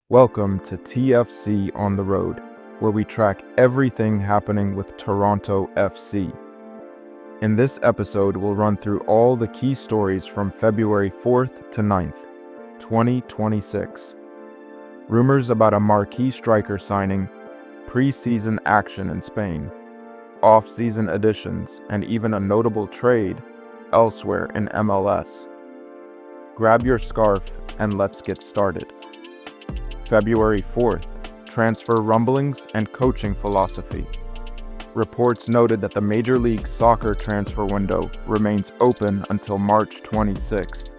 Welcome to TFC On The Road, where we track everything happening with Toronto FC. In this episode, we'll run through all the key stories from February 4th to 9th, 2026. Rumors about a marquee striker signing, preseason action in Spain, off-season additions, and even a notable trade elsewhere in MLS. Grab your scarf and let's get started. February 4th, transfer rumblings and coaching philosophy. Reports noted that the Major League Soccer transfer window remains open until March 26th,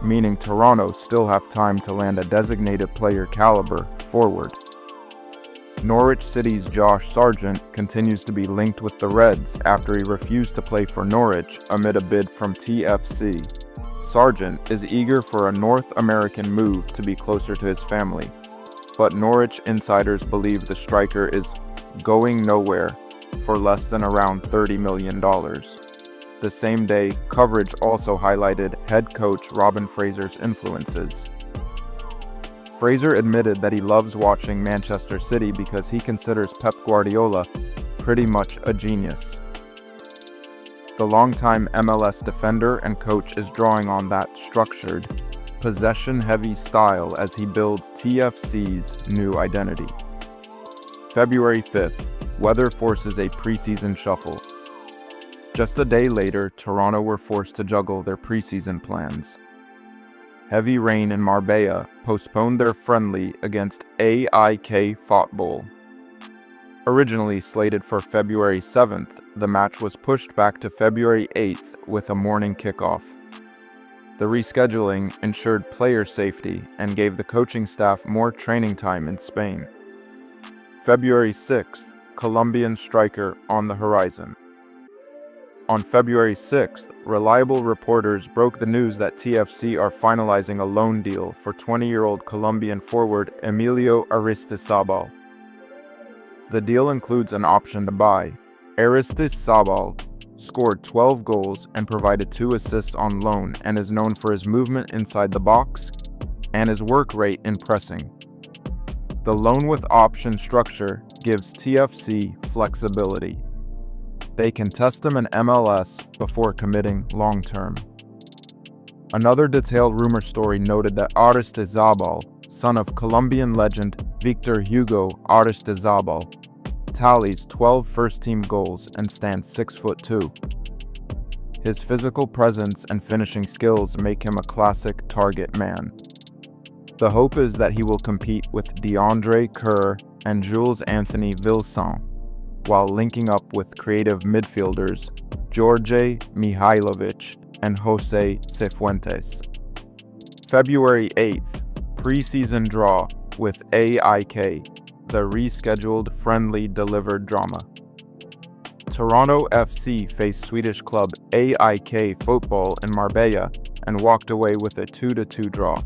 meaning Toronto still have time to land a designated player caliber forward. Norwich City's Josh Sargent continues to be linked with the Reds after he refused to play for Norwich amid a bid from TFC. Sargent is eager for a North American move to be closer to his family, but Norwich insiders believe the striker is going nowhere for less than around $30 million. The same day, coverage also highlighted head coach Robin Fraser's influences. Fraser admitted that he loves watching Manchester City because he considers Pep Guardiola pretty much a genius. The longtime MLS defender and coach is drawing on that structured, possession-heavy style as he builds TFC's new identity. February 5th, weather forces a preseason shuffle. Just a day later, Toronto were forced to juggle their preseason plans. Heavy rain in Marbella postponed their friendly against AIK Fotboll. Originally slated for February 7th, the match was pushed back to February 8th with a morning kickoff. The rescheduling ensured player safety and gave the coaching staff more training time in Spain. February 6th, Colombian striker on the horizon. On February 6th, reliable reporters broke the news that TFC are finalizing a loan deal for 20-year-old Colombian forward Emilio Aristizabal. The deal includes an option to buy. Aristizábal scored 12 goals and provided 2 assists on loan and is known for his movement inside the box and his work rate in pressing. The loan with option structure gives TFC flexibility. They can test him in MLS before committing long-term. Another detailed rumor story noted that Aristizabal, son of Colombian legend Victor Hugo Aristizabal, tallies 12 first-team goals and stands 6'2". His physical presence and finishing skills make him a classic target man. The hope is that he will compete with Deandre Kerr and Jules Anthony Vilsaint, while linking up with creative midfielders George Mihailovic and Jose Cifuentes. February 8th, preseason draw with AIK, the rescheduled friendly delivered drama. Toronto FC faced Swedish club AIK Fotboll in Marbella and walked away with a 2-2 draw.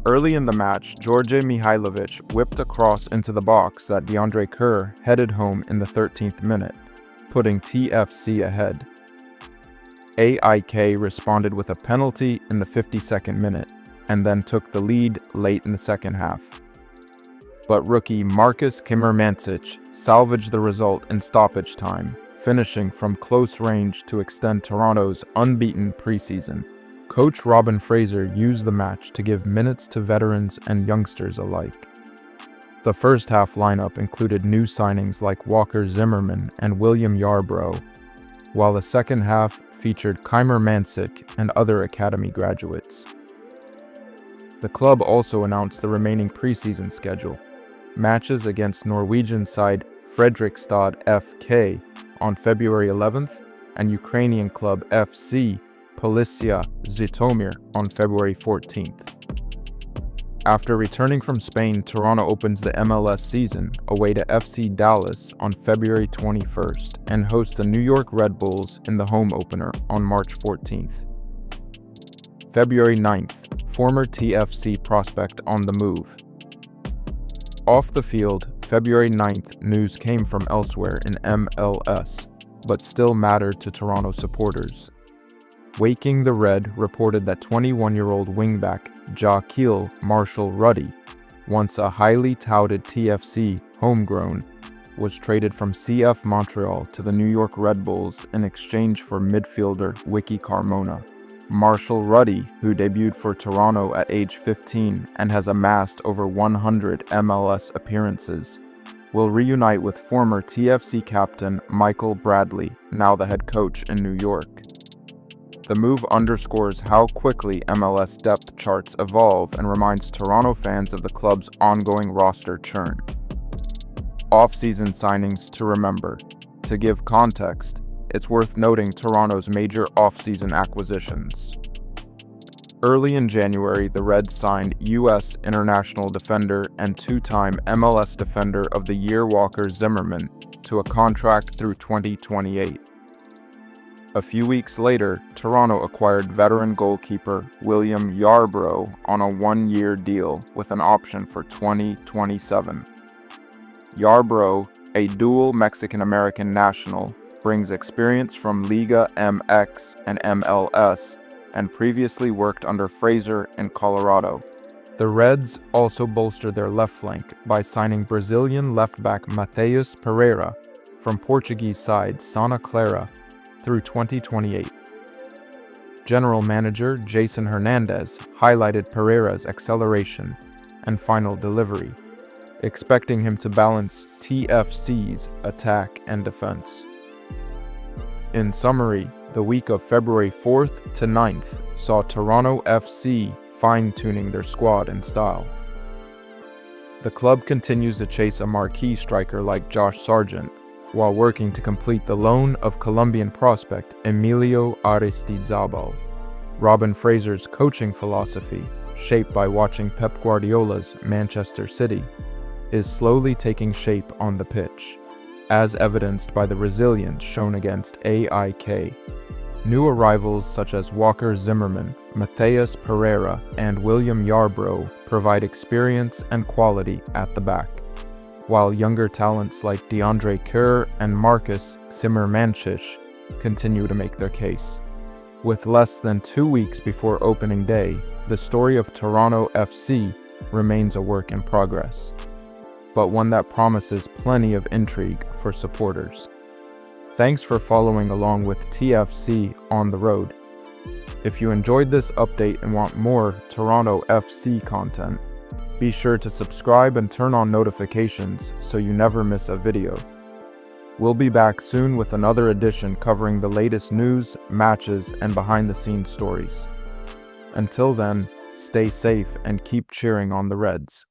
Early in the match, George Mihailovic whipped a cross into the box that Deandre Kerr headed home in the 13th minute, putting TFC ahead. AIK responded with a penalty in the 52nd minute and then took the lead late in the second half. But rookie Markus Cimermancic salvaged the result in stoppage time, finishing from close range to extend Toronto's unbeaten preseason. Coach Robin Fraser used the match to give minutes to veterans and youngsters alike. The first half lineup included new signings like Walker Zimmerman and William Yarbrough, while the second half featured Cimermancic and other academy graduates. The club also announced the remaining preseason schedule. Matches against Norwegian side Fredrikstad FK on February 11th and Ukrainian club FC Policia Zhytomyr on February 14th. After returning from Spain, Toronto opens the MLS season away to FC Dallas on February 21st and hosts the New York Red Bulls in the home opener on March 14th. February 9th, former TFC prospect on the move. Off the field, February 9th, news came from elsewhere in MLS, but still mattered to Toronto supporters. Waking the Red reported that 21-year-old wingback Jaquil Marshall Ruddy once a highly touted TFC homegrown, was traded from CF Montreal to the New York Red Bulls in exchange for midfielder Wiki Carmona. Marshall Ruddy, who debuted for Toronto at age 15 and has amassed over 100 MLS appearances, will reunite with former TFC captain Michael Bradley, now the head coach in New York. The move underscores how quickly MLS depth charts evolve and reminds Toronto fans of the club's ongoing roster churn. Off-season signings to remember. To give context, it's worth noting Toronto's major off-season acquisitions. Early in January, the Reds signed U.S. international defender and two-time MLS Defender of the Year Walker Zimmerman to a contract through 2028. A few weeks later, Toronto acquired veteran goalkeeper William Yarbrough on a one-year deal with an option for 2027. Yarbrough, a dual Mexican-American national, brings experience from Liga MX and MLS, and previously worked under Fraser in Colorado. The Reds also bolstered their left flank by signing Brazilian left-back Matheus Pereira from Portuguese side Santa Clara through 2028. General manager Jason Hernandez highlighted Pereira's acceleration and final delivery, expecting him to balance TFC's attack and defense. In summary, the week of February 4th to 9th saw Toronto FC fine-tuning their squad and style. The club continues to chase a marquee striker like Josh Sargent, while working to complete the loan of Colombian prospect Emilio Aristizabal. Robin Fraser's coaching philosophy, shaped by watching Pep Guardiola's Manchester City, is slowly taking shape on the pitch, as evidenced by the resilience shown against AIK. New arrivals such as Walker Zimmerman, Matheus Pereira, and William Yarbrough provide experience and quality at the back, while younger talents like Deandre Kerr and Markus Cimermancic continue to make their case. With less than 2 weeks before opening day, the story of Toronto FC remains a work in progress, but one that promises plenty of intrigue for supporters. Thanks for following along with TFC On The Road. If you enjoyed this update and want more Toronto FC content, be sure to subscribe and turn on notifications so you never miss a video. We'll be back soon with another edition covering the latest news, matches, and behind-the-scenes stories. Until then, stay safe and keep cheering on the Reds.